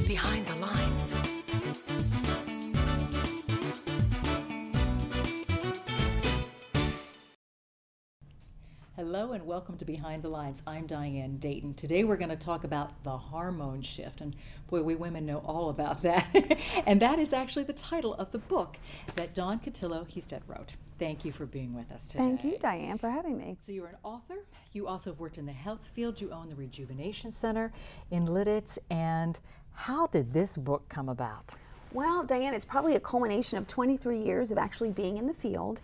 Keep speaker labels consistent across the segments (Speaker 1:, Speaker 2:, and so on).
Speaker 1: Behind the Lines.
Speaker 2: Hello and welcome to Behind the Lines. I'm Diane Dayton. Today we're going to talk about the hormone shift, and boy, we women know all about that. And that is actually the title of the book that Dawn Cotillo Hested wrote. Thank you for being with us today.
Speaker 3: Thank you, Diane, for having me.
Speaker 2: So you're an author. You also have worked in the health field. You own the Rejuvenation Center in Lititz. And how did this book come about?
Speaker 3: Well, Diane, it's probably a culmination of 23 years of actually being in the field.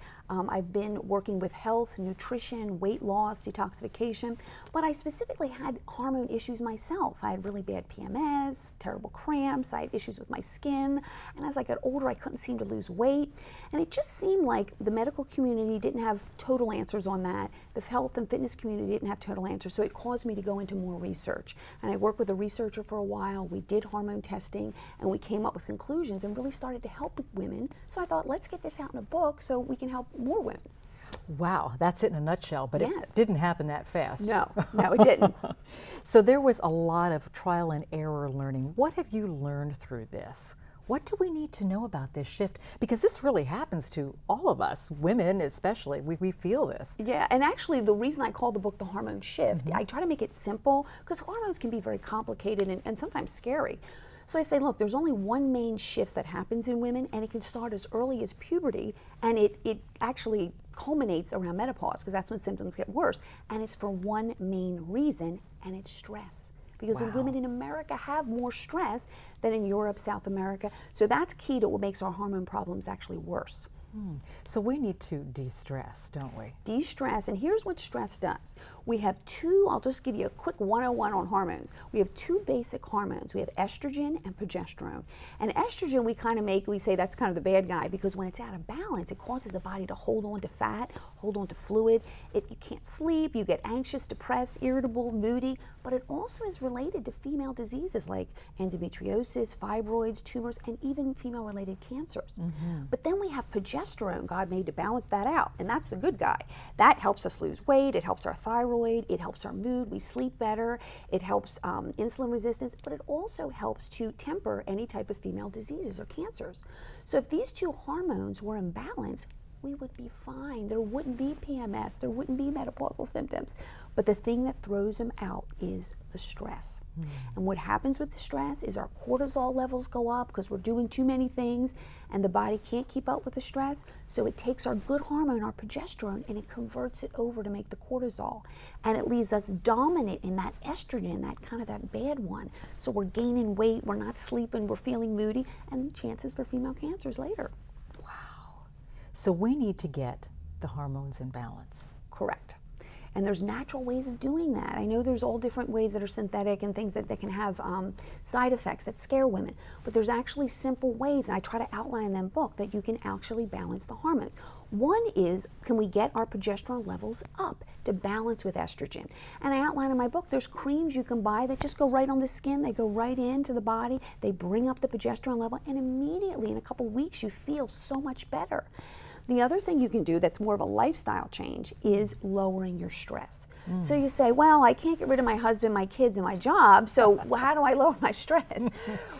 Speaker 3: I've been working with health, nutrition, weight loss, detoxification, but I specifically had hormone issues myself. I had really bad PMS, terrible cramps, I had issues with my skin, and as I got older, I couldn't seem to lose weight. And it just seemed like the medical community didn't have total answers on that. The health and fitness community didn't have total answers, so it caused me to go into more research. And I worked with a researcher for a while. We did hormone testing, and we came up with conclusions and really started to help women. So I thought, let's get this out in a book so we can help more women.
Speaker 2: Wow, that's it in a nutshell, but
Speaker 3: Yes.
Speaker 2: It didn't happen that fast.
Speaker 3: No, it didn't.
Speaker 2: So there was a lot of trial and error learning. What have you learned through this? What do we need to know about this shift? Because this really happens to all of us, women especially. We feel this.
Speaker 3: Yeah, and actually the reason I call the book The Hormone Shift, I try to make it simple because hormones can be very complicated and sometimes scary. So I say, look, there's only one main shift that happens in women, and it can start as early as puberty, and it actually culminates around menopause because that's when symptoms get worse. And it's for one main reason, and it's stress. Because
Speaker 2: Wow.
Speaker 3: women in America have more stress than in Europe, South America. So that's key to what makes our hormone problems actually worse.
Speaker 2: So we need to de-stress, don't we?
Speaker 3: De-stress, and here's what stress does. We have two, I'll just give you a quick 101 on hormones. We have two basic hormones. We have estrogen and progesterone. And estrogen we say that's kind of the bad guy because when it's out of balance, it causes the body to hold on to fat, hold on to fluid. You can't sleep, you get anxious, depressed, irritable, moody, but it also is related to female diseases like endometriosis, fibroids, tumors, and even female-related cancers. But then we have progesterone. God made to balance that out, and that's the good guy. That helps us lose weight, it helps our thyroid, it helps our mood, we sleep better, it helps insulin resistance, but it also helps to temper any type of female diseases or cancers. So if these two hormones were in balance, we would be fine. There wouldn't be PMS, there wouldn't be menopausal symptoms. But the thing that throws them out is the stress. And what happens with the stress is our cortisol levels go up because we're doing too many things and the body can't keep up with the stress. So it takes our good hormone, our progesterone, and it converts it over to make the cortisol. And it leaves us dominant in that estrogen, that bad one. So we're gaining weight, we're not sleeping, we're feeling moody, and chances for female cancers later.
Speaker 2: So we need to get the hormones in balance.
Speaker 3: Correct. And there's natural ways of doing that. I know there's all different ways that are synthetic and things that can have side effects that scare women, but there's actually simple ways, and I try to outline in that book, that you can actually balance the hormones. One is, can we get our progesterone levels up to balance with estrogen? And I outline in my book, there's creams you can buy that just go right on the skin, they go right into the body, they bring up the progesterone level, and immediately in a couple weeks you feel so much better. The other thing you can do that's more of a lifestyle change is lowering your stress. So you say, well, I can't get rid of my husband, my kids, and my job, so how do I lower my stress?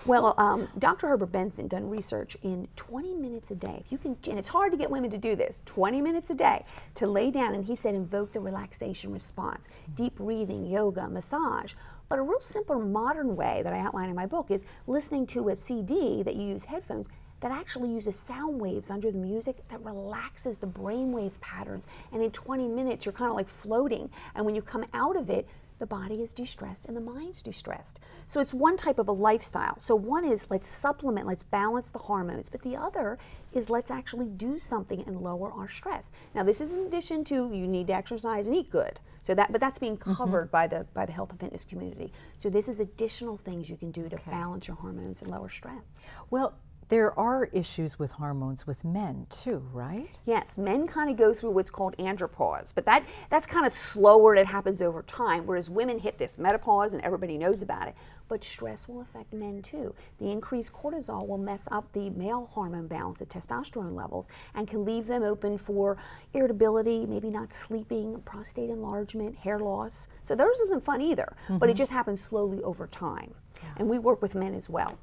Speaker 3: Well, Dr. Herbert Benson done research in 20 minutes a day. If you can, and it's hard to get women to do this, 20 minutes a day to lay down, and he said invoke the relaxation response, deep breathing, yoga, massage. But a real simple modern way that I outline in my book is listening to a CD that you use headphones that actually uses sound waves under the music that relaxes the brainwave patterns. And in 20 minutes, you're kind of like floating. And when you come out of it, the body is de-stressed and the mind's de-stressed. So it's one type of a lifestyle. So one is let's supplement, let's balance the hormones. But the other is let's actually do something and lower our stress. Now this is in addition to you need to exercise and eat good. So but that's being covered by the health and fitness community. So this is additional things you can do to balance your hormones and lower stress.
Speaker 2: Well, there are issues with hormones with men too, right?
Speaker 3: Yes, men kind of go through what's called andropause, but that's kind of slower and it happens over time, whereas women hit this menopause and everybody knows about it. But stress will affect men too. The increased cortisol will mess up the male hormone balance, the testosterone levels, and can leave them open for irritability, maybe not sleeping, prostate enlargement, hair loss. So theirs isn't fun either, but it just happens slowly over time. And we work with men as well.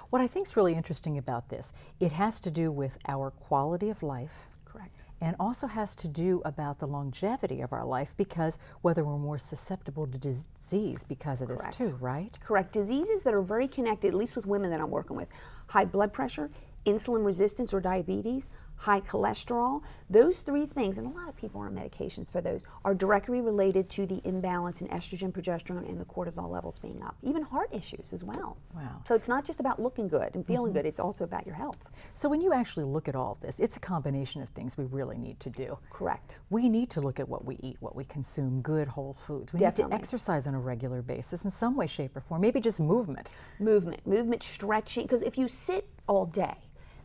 Speaker 2: What I think is really interesting about this, it has to do with our quality of life.
Speaker 3: Correct.
Speaker 2: And also has to do about the longevity of our life, because whether we're more susceptible to disease because of this too, right?
Speaker 3: Correct. Diseases that are very connected, at least with women that I'm working with, high blood pressure, insulin resistance or diabetes, high cholesterol, those three things, and a lot of people are on medications for those, are directly related to the imbalance in estrogen, progesterone, and the cortisol levels being up. Even heart issues as well.
Speaker 2: Wow.
Speaker 3: So it's not just about looking good and feeling good, it's also about your health.
Speaker 2: So when you actually look at all of this, it's a combination of things we really need to do.
Speaker 3: Correct.
Speaker 2: We need to look at what we eat, what we consume, good whole foods. We
Speaker 3: Definitely.
Speaker 2: need to exercise on a regular basis in some way, shape, or form, maybe just movement.
Speaker 3: Movement, stretching, because if you sit all day,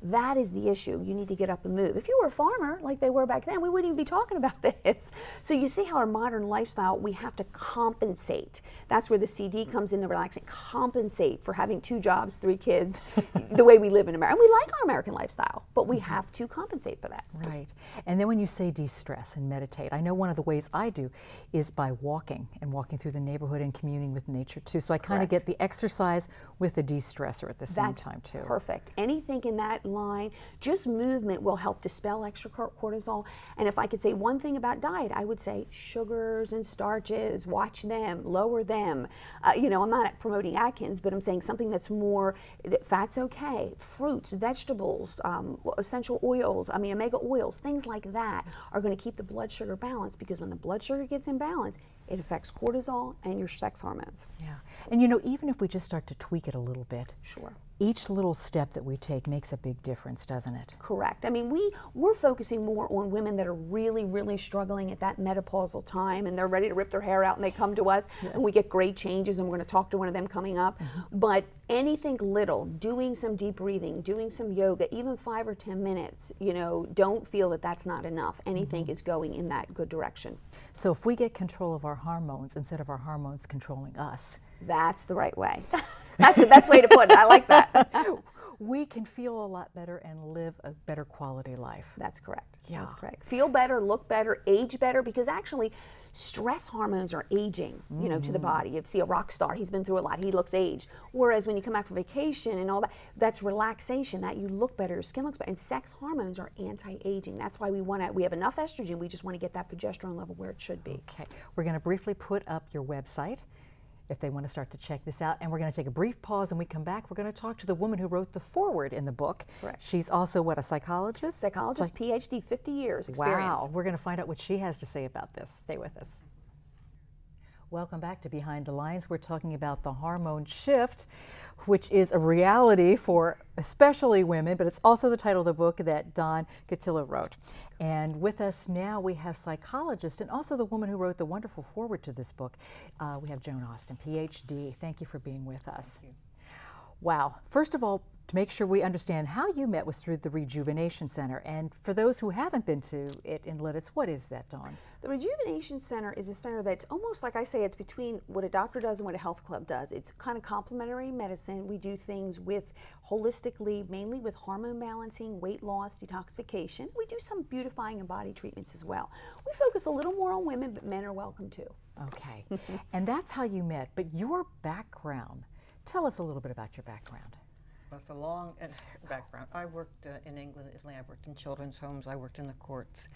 Speaker 3: that is the issue. You need to get up and move. If you were a farmer like they were back then, we wouldn't even be talking about this. So you see how our modern lifestyle, we have to compensate. That's where the CD comes in, the relaxing. Compensate for having 2 jobs, 3 kids, the way we live in America. And we like our American lifestyle, but we have to compensate for that.
Speaker 2: Right. And then when you say de-stress and meditate, I know one of the ways I do is by walking through the neighborhood and communing with nature too. So I kind of get the exercise with the de-stressor at the same time too.
Speaker 3: Perfect. Anything in that line, just movement will help dispel extra cortisol. And if I could say one thing about diet, I would say sugars and starches, watch them, lower them. You know, I'm not promoting Atkins, but I'm saying something that's more, fat's okay, fruits, vegetables, essential oils, omega oils, things like that are going to keep the blood sugar balanced, because when the blood sugar gets imbalanced, it affects cortisol and your sex hormones.
Speaker 2: Yeah. And you know, even if we just start to tweak it a little bit,
Speaker 3: Sure.
Speaker 2: each little step that we take makes a big difference, doesn't it?
Speaker 3: Correct. I mean, we're focusing more on women that are really, really struggling at that menopausal time, and they're ready to rip their hair out, and they come to us, and we get great changes, and we're going to talk to one of them coming up. But anything little, doing some deep breathing, doing some yoga, even 5 or 10 minutes, you know, don't feel that that's not enough. Anything is going in that good direction.
Speaker 2: So if we get control of our hormones instead of our hormones controlling us,
Speaker 3: That's the right way. That's the best way to put it. I like that.
Speaker 2: we can feel a lot better and live a better quality life.
Speaker 3: That's correct.
Speaker 2: Yeah.
Speaker 3: That's correct. Feel better, look better, age better, because actually stress hormones are aging, you know, to the body. You see a rock star, he's been through a lot, he looks aged. Whereas when you come back from vacation and all that, that's relaxation, that you look better, your skin looks better. And sex hormones are anti-aging. That's why we have enough estrogen, we just want to get that progesterone level where it should be.
Speaker 2: Okay, we're going to briefly put up your website if they want to start to check this out. And we're going to take a brief pause, and we come back, we're going to talk to the woman who wrote the foreword in the book.
Speaker 3: Correct.
Speaker 2: She's also, what, a psychologist?
Speaker 3: Psychologist, PhD, 50 years experience.
Speaker 2: Wow, we're going to find out what she has to say about this. Stay with us. Welcome back to Behind the Lines. We're talking about the hormone shift, which is a reality for especially women, but it's also the title of the book that Dawn Cotillo wrote. And with us now we have psychologist and also the woman who wrote the wonderful foreword to this book. We have Joan Austin, PhD. Thank you for being with us.
Speaker 4: Thank you.
Speaker 2: Wow. First of all, to make sure we understand how you met was through the Rejuvenation Center. And for those who haven't been to it in Lititz, what is that, Dawn?
Speaker 3: The Rejuvenation Center is a center that's almost like I say, it's between what a doctor does and what a health club does. It's kind of complementary medicine. We do things with holistically, mainly with hormone balancing, weight loss, detoxification. We do some beautifying and body treatments as well. We focus a little more on women, but men are welcome too.
Speaker 2: Okay. And that's how you met. But your background, tell us a little bit about your background.
Speaker 4: Well, it's a long background. I worked in England, Italy. I worked in children's homes. I worked in the courts.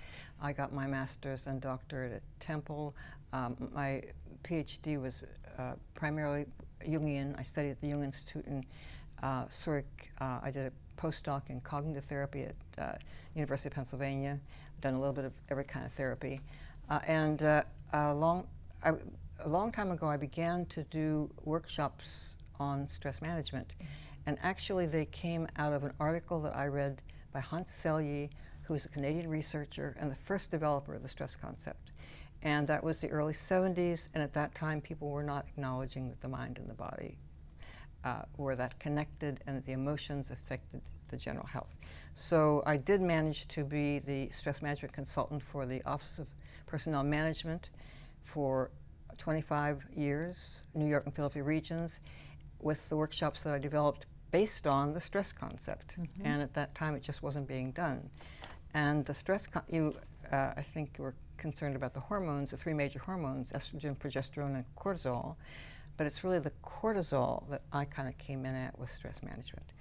Speaker 4: I got my master's and doctorate at Temple. My PhD was primarily Jungian. I studied at the Jung Institute in Zurich. I did a postdoc in cognitive therapy at University of Pennsylvania. I've done a little bit of every kind of therapy. A long time ago, I began to do workshops on stress management. And actually, they came out of an article that I read by Hans Selye, who is a Canadian researcher and the first developer of the stress concept. And that was the early 70s, and at that time, people were not acknowledging that the mind and the body were that connected, and that the emotions affected the general health. So I did manage to be the stress management consultant for the Office of Personnel Management for 25 years, New York and Philadelphia regions, with the workshops that I developed based on the stress concept. And at that time, it just wasn't being done. And the stress, I think you were concerned about the hormones, the three major hormones, estrogen, progesterone, and cortisol. But it's really the cortisol that I kind of came in at with stress management.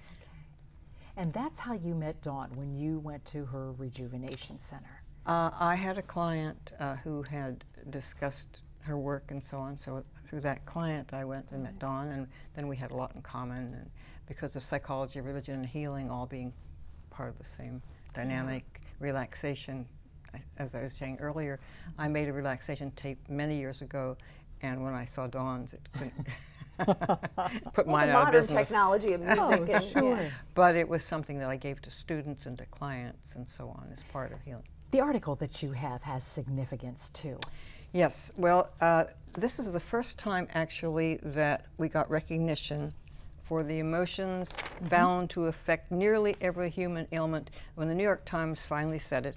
Speaker 2: And that's how you met Dawn, when you went to her rejuvenation center.
Speaker 4: I had a client who had discussed her work and so on. So through that client, I went and met Dawn, and then we had a lot in common. And because of psychology, religion, and healing all being part of the same dynamic, relaxation, as I was saying earlier, I made a relaxation tape many years ago, and when I saw Dawn's, it couldn't put mine
Speaker 3: the
Speaker 4: out of
Speaker 3: modern
Speaker 4: business.
Speaker 3: technology of music.
Speaker 2: Oh,
Speaker 3: and,
Speaker 2: sure.
Speaker 3: yeah.
Speaker 4: But it was something that I gave to students and to clients and so on as part of healing.
Speaker 2: The article that you have has significance too.
Speaker 4: Yes, well, this is the first time actually that we got recognition for the emotions found to affect nearly every human ailment when the New York Times finally said it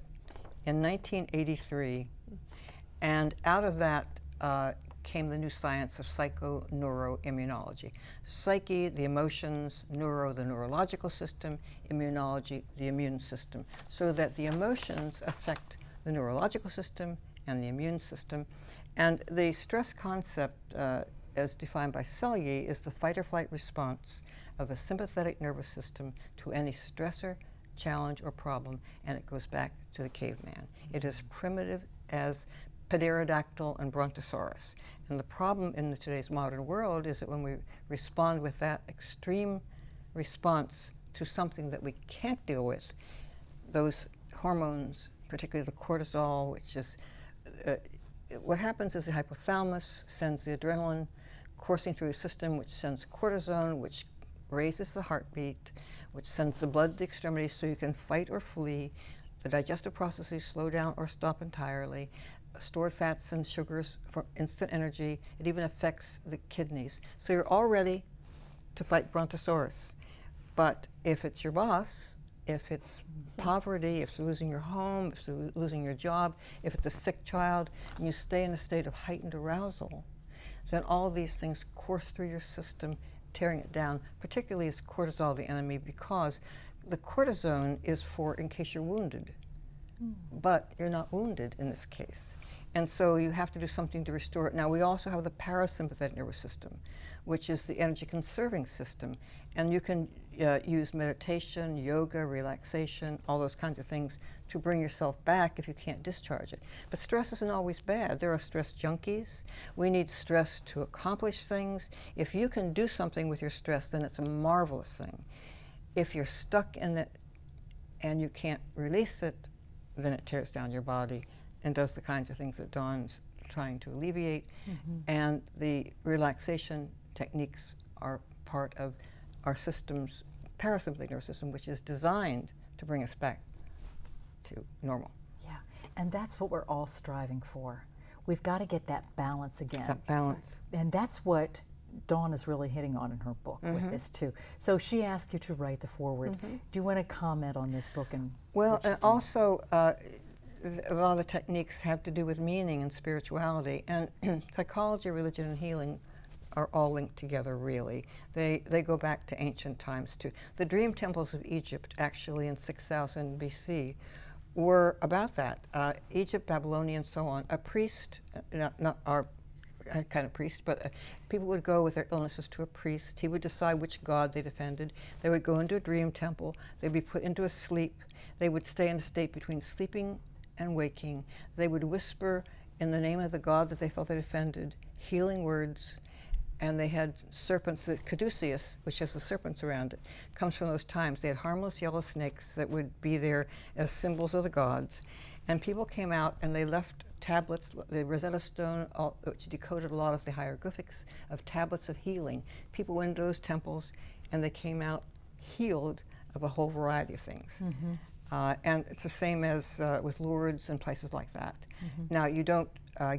Speaker 4: in 1983. And out of that came the new science of psychoneuroimmunology. Psyche, the emotions, neuro, the neurological system, immunology, the immune system, so that the emotions affect the neurological system and the immune system. And the stress concept, as defined by Selye, is the fight or flight response of the sympathetic nervous system to any stressor, challenge, or problem, and it goes back to the caveman. It is primitive as Pterodactyl and Brontosaurus. And the problem in today's modern world is that when we respond with that extreme response to something that we can't deal with, those hormones, particularly the cortisol, which is, what happens is the hypothalamus sends the adrenaline coursing through the system, which sends cortisone, which raises the heartbeat, which sends the blood to the extremities so you can fight or flee. The digestive processes slow down or stop entirely. Stored fats and sugars for instant energy. It even affects the kidneys. So you're all ready to fight Brontosaurus. But if it's your boss, if it's poverty, if it's losing your home, if it's losing your job, if it's a sick child, and you stay in a state of heightened arousal, then all of these things course through your system, tearing it down, particularly is cortisol the enemy, because the cortisone is for in case you're wounded. But you're not wounded in this case. And so you have to do something to restore it. Now, we also have the parasympathetic nervous system, which is the energy conserving system. And you can use meditation, yoga, relaxation, all those kinds of things to bring yourself back if you can't discharge it. But stress isn't always bad. There are stress junkies. We need stress to accomplish things. If you can do something with your stress, then it's a marvelous thing. If you're stuck in it and you can't release it, then it tears down your body and does the kinds of things that Dawn's trying to alleviate. And the relaxation techniques are part of our system's parasympathetic nervous system, which is designed to bring us back to normal.
Speaker 2: Yeah, and that's what we're all striving for. We've got to get that balance again.
Speaker 4: That balance.
Speaker 2: And that's what Dawn is really hitting on in her book with this too. So she asked you to write the foreword. Do you want to comment on this book? And
Speaker 4: well, and also, a lot of the techniques have to do with meaning and spirituality, and psychology, religion, and healing are all linked together, really. They go back to ancient times, too. The dream temples of Egypt, actually, in 6000 BC, were about that. Egypt, Babylonia, and so on. A priest, not our kind of priest, but people would go with their illnesses to a priest. He would decide which god they defended. They would go into a dream temple. They'd be put into a sleep. They would stay in a state between sleeping and waking. They would whisper in the name of the god that they felt they defended, healing words, and they had serpents, the caduceus, which has the serpents around it, comes from those times. They had harmless yellow snakes that would be there as symbols of the gods. And people came out and they left tablets, the Rosetta Stone, which decoded a lot of the hieroglyphics of tablets of healing. People went into those temples and they came out healed of a whole variety of things. And it's the same as with Lourdes and places like that. Now, you don't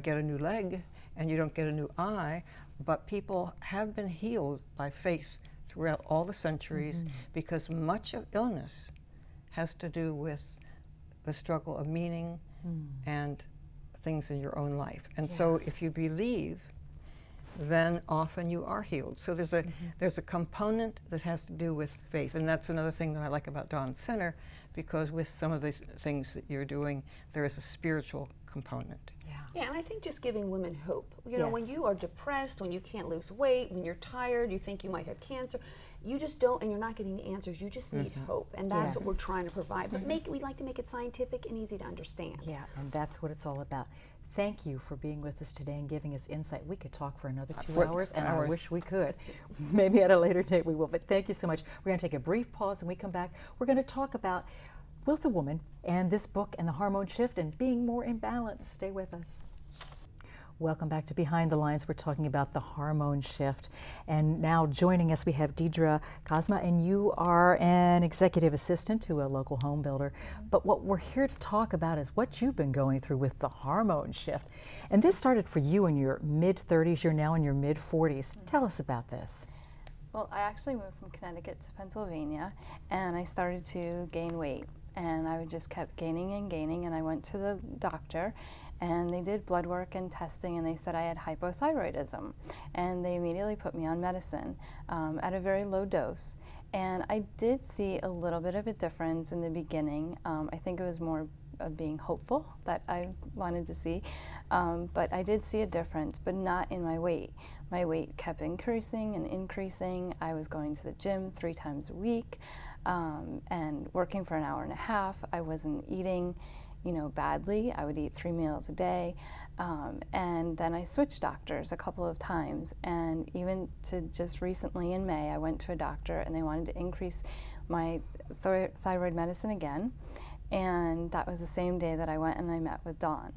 Speaker 4: get a new leg and you don't get a new eye, but people have been healed by faith throughout all the centuries, because much of illness has to do with the struggle of meaning and things in your own life. And so if you believe, then often you are healed. So there's a component that has to do with faith, and that's another thing that I like about Dawn Center, because with some of the things that you're doing, there is a spiritual component.
Speaker 3: Yeah, and I think just giving women hope. You know, when
Speaker 2: Yes.
Speaker 3: you are depressed, when you can't lose weight, when you're tired, you think you might have cancer, you just don't, and you're not getting the answers. You just need hope, and that's what
Speaker 2: Yes.
Speaker 3: we're trying to provide. But we like to make it scientific and easy to understand.
Speaker 2: Yeah, and that's what it's all about. Thank you for being with us today and giving us insight. We could talk for another 2
Speaker 4: For
Speaker 2: hours, and I
Speaker 4: hours.
Speaker 2: wish we could. Maybe at a later date we will, but thank you so much. We're going to take a brief pause, and we come back. We're going to talk about With a Woman and this book and the hormone shift and being more in balance. Stay with us. Welcome back to Behind the Lines. We're talking about the hormone shift. And now joining us, we have Deidre Cosma, and you are an executive assistant to a local home builder. But what we're here to talk about is what you've been going through with the hormone shift. And this started for you in your mid-30s. You're now in your mid-40s. Tell us about this.
Speaker 5: Well, I actually moved from Connecticut to Pennsylvania, and I started to gain weight. And I just kept gaining and gaining, and I went to the doctor, and they did blood work and testing, and they said I had hypothyroidism. And they immediately put me on medicine at a very low dose. And I did see a little bit of a difference in the beginning. I think it was more of being hopeful that I wanted to see. But I did see a difference, but not in my weight. My weight kept increasing and increasing. I was going to the gym 3 times a week and working for an hour and a half. I wasn't eating, badly. I would eat 3 meals a day. And then I switched doctors a couple of times. And even to just recently in May, I went to a doctor and they wanted to increase my thyroid medicine again. And that was the same day that I went and I met with Dawn.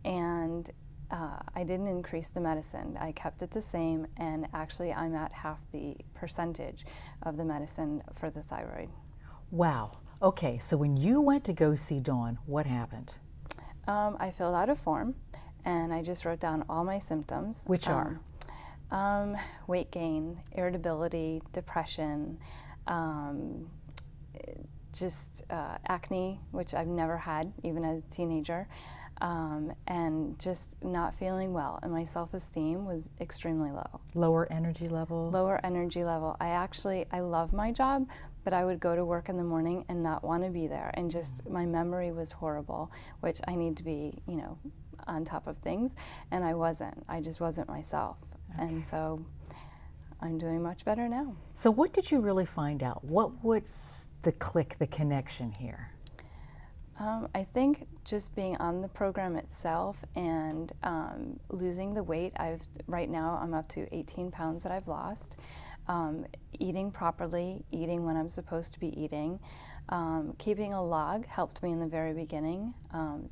Speaker 5: And I didn't increase the medicine. I kept it the same, and actually I'm at half the percentage of the medicine for the thyroid.
Speaker 2: Wow. Okay, so when you went to go see Dawn, what happened?
Speaker 5: I filled out a form, and I just wrote down all my symptoms.
Speaker 2: Which are?
Speaker 5: Weight gain, irritability, depression, just acne, which I've never had, even as a teenager, and just not feeling well. And my self-esteem was extremely low.
Speaker 2: Lower energy level?
Speaker 5: Lower energy level. I love my job, but I would go to work in the morning and not want to be there. And just my memory was horrible, which I need to be, on top of things. And I wasn't. I just wasn't myself.
Speaker 2: Okay.
Speaker 5: And so I'm doing much better now.
Speaker 2: So what did you really find out? What was the click, the connection here?
Speaker 5: I think just being on the program itself and losing the weight. Right now I'm up to 18 pounds that I've lost. Eating properly, eating when I'm supposed to be eating. Keeping a log helped me in the very beginning,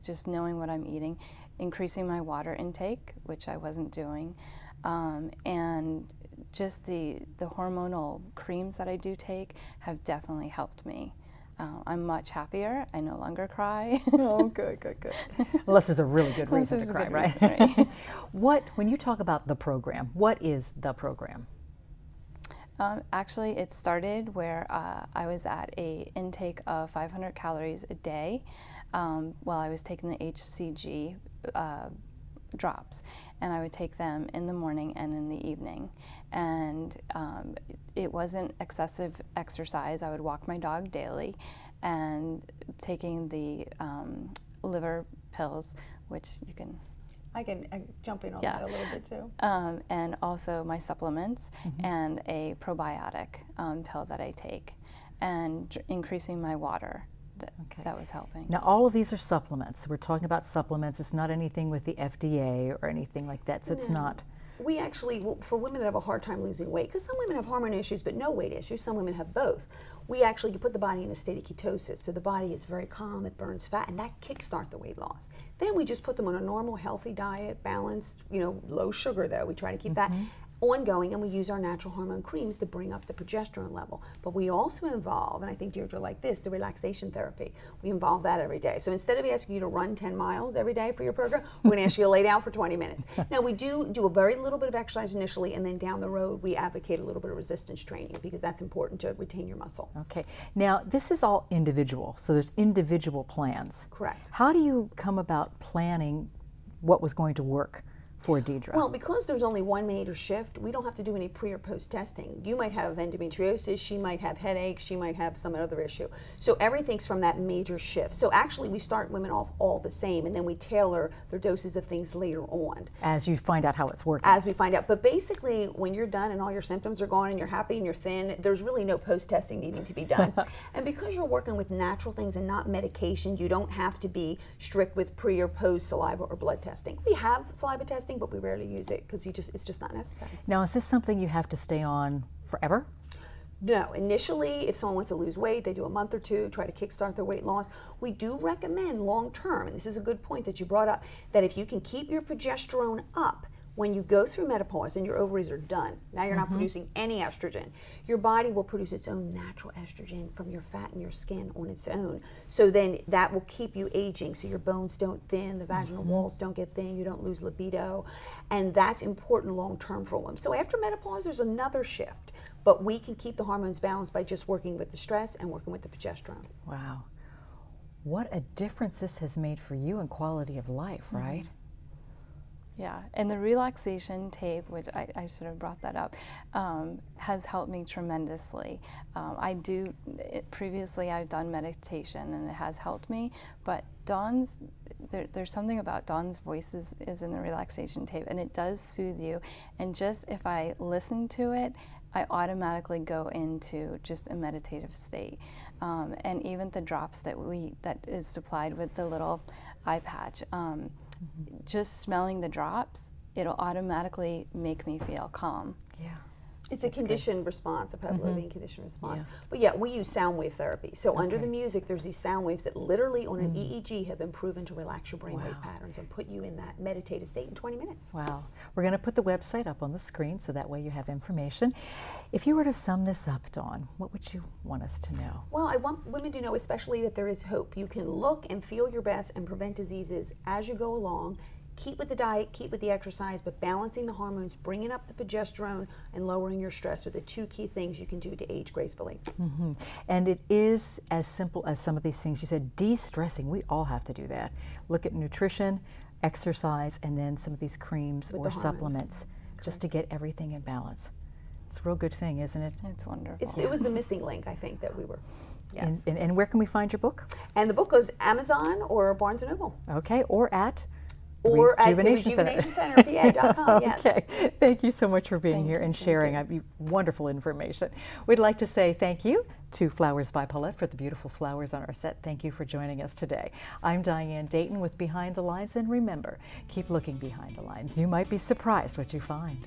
Speaker 5: just knowing what I'm eating. Increasing my water intake, which I wasn't doing. And just the hormonal creams that I do take have definitely helped me. I'm much happier. I no longer cry.
Speaker 2: Oh, good. Unless there's a really good
Speaker 5: Unless
Speaker 2: reason
Speaker 5: there's
Speaker 2: to
Speaker 5: a
Speaker 2: cry,
Speaker 5: good
Speaker 2: right?
Speaker 5: reason, right.
Speaker 2: When you talk about the program, what is the program?
Speaker 5: Actually, it started where I was at a intake of 500 calories a day while I was taking the HCG drops, and I would take them in the morning and in the evening. And it wasn't excessive exercise. I would walk my dog daily, and taking the liver pills, which you can.
Speaker 3: I can jump in on
Speaker 5: Yeah.
Speaker 3: that a little bit too.
Speaker 5: And also my supplements and a probiotic pill that I take, and increasing my water.
Speaker 2: Okay.
Speaker 5: That was helping.
Speaker 2: Now, all of these are supplements. We're talking about supplements. It's not anything with the FDA or anything like that, so it's not.
Speaker 3: We actually, for women that have a hard time losing weight, because some women have hormone issues but no weight issues, some women have both, we actually put the body in a state of ketosis. So the body is very calm, it burns fat, and that kickstart the weight loss. Then we just put them on a normal, healthy diet, balanced, low sugar though, we try to keep that. ongoing, and we use our natural hormone creams to bring up the progesterone level. But we also involve, and I think Deirdre like this, the relaxation therapy. We involve that every day. So instead of asking you to run 10 miles every day for your program, we're going to ask you to lay down for 20 minutes. Now we do a very little bit of exercise initially, and then down the road we advocate a little bit of resistance training because that's important to retain your muscle.
Speaker 2: Okay. Now, this is all individual, so there's individual plans.
Speaker 3: Correct.
Speaker 2: How do you come about planning what was going to work for Deirdre?
Speaker 3: Well, because there's only one major shift, we don't have to do any pre or post testing. You might have endometriosis, she might have headaches, she might have some other issue. So everything's from that major shift. So actually we start women off all the same, and then we tailor their doses of things later on.
Speaker 2: As you find out how it's working.
Speaker 3: As we find out. But basically, when you're done and all your symptoms are gone and you're happy and you're thin, there's really no post-testing needing to be done. And because you're working with natural things and not medication, you don't have to be strict with pre or post saliva or blood testing. We have saliva testing, but we rarely use it because it's just not necessary.
Speaker 2: Now, is this something you have to stay on forever?
Speaker 3: No, initially, if someone wants to lose weight, they do a month or two, try to kickstart their weight loss. We do recommend long term, and this is a good point that you brought up, that if you can keep your progesterone up when you go through menopause and your ovaries are done, now you're not producing any estrogen, your body will produce its own natural estrogen from your fat and your skin on its own. So then that will keep you aging, so your bones don't thin, the vaginal walls don't get thin, you don't lose libido, and that's important long term for women. So after menopause, there's another shift, but we can keep the hormones balanced by just working with the stress and working with the progesterone.
Speaker 2: Wow. What a difference this has made for you in quality of life, right?
Speaker 5: Yeah, and the relaxation tape, which I should have brought that up, has helped me tremendously. Previously I've done meditation and it has helped me, but Dawn's, there's something about Dawn's voice is in the relaxation tape, and it does soothe you. And just if I listen to it, I automatically go into just a meditative state. And even the drops that is supplied with the little eye patch, just smelling the drops, it'll automatically make me feel calm.
Speaker 2: Yeah.
Speaker 3: It's a conditioned response, a Pavlovian conditioned response.
Speaker 2: Yeah.
Speaker 3: But yeah, we use sound wave therapy. So under the music, there's these sound waves that literally on an EEG have been proven to relax your brainwave patterns and put you in that meditative state in 20 minutes.
Speaker 2: Wow. We're going to put the website up on the screen so that way you have information. If you were to sum this up, Dawn, what would you want us to know?
Speaker 3: Well, I want women to know especially that there is hope. You can look and feel your best and prevent diseases as you go along. Keep with the diet, keep with the exercise, but balancing the hormones, bringing up the progesterone, and lowering your stress are the two key things you can do to age gracefully.
Speaker 2: And it is as simple as some of these things. You said de-stressing. We all have to do that. Look at nutrition, exercise, and then some of these creams
Speaker 3: With
Speaker 2: or
Speaker 3: the hormones.
Speaker 2: supplements just to get everything in balance. It's a real good thing, isn't it?
Speaker 5: It's wonderful.
Speaker 3: It was the missing link, I think, that we were. Yes.
Speaker 2: And where can we find your book?
Speaker 3: And the book goes Amazon or Barnes & Noble.
Speaker 2: Okay, or at?
Speaker 3: Or at the Rejuvenation Center, PA.com, yes.
Speaker 2: Okay, thank you so much for being
Speaker 5: Thank
Speaker 2: here
Speaker 5: you,
Speaker 2: and
Speaker 5: thank
Speaker 2: sharing wonderful information. We'd like to say thank you to Flowers by Paulette for the beautiful flowers on our set. Thank you for joining us today. I'm Diane Dayton with Behind the Lines, and remember, keep looking behind the lines. You might be surprised what you find.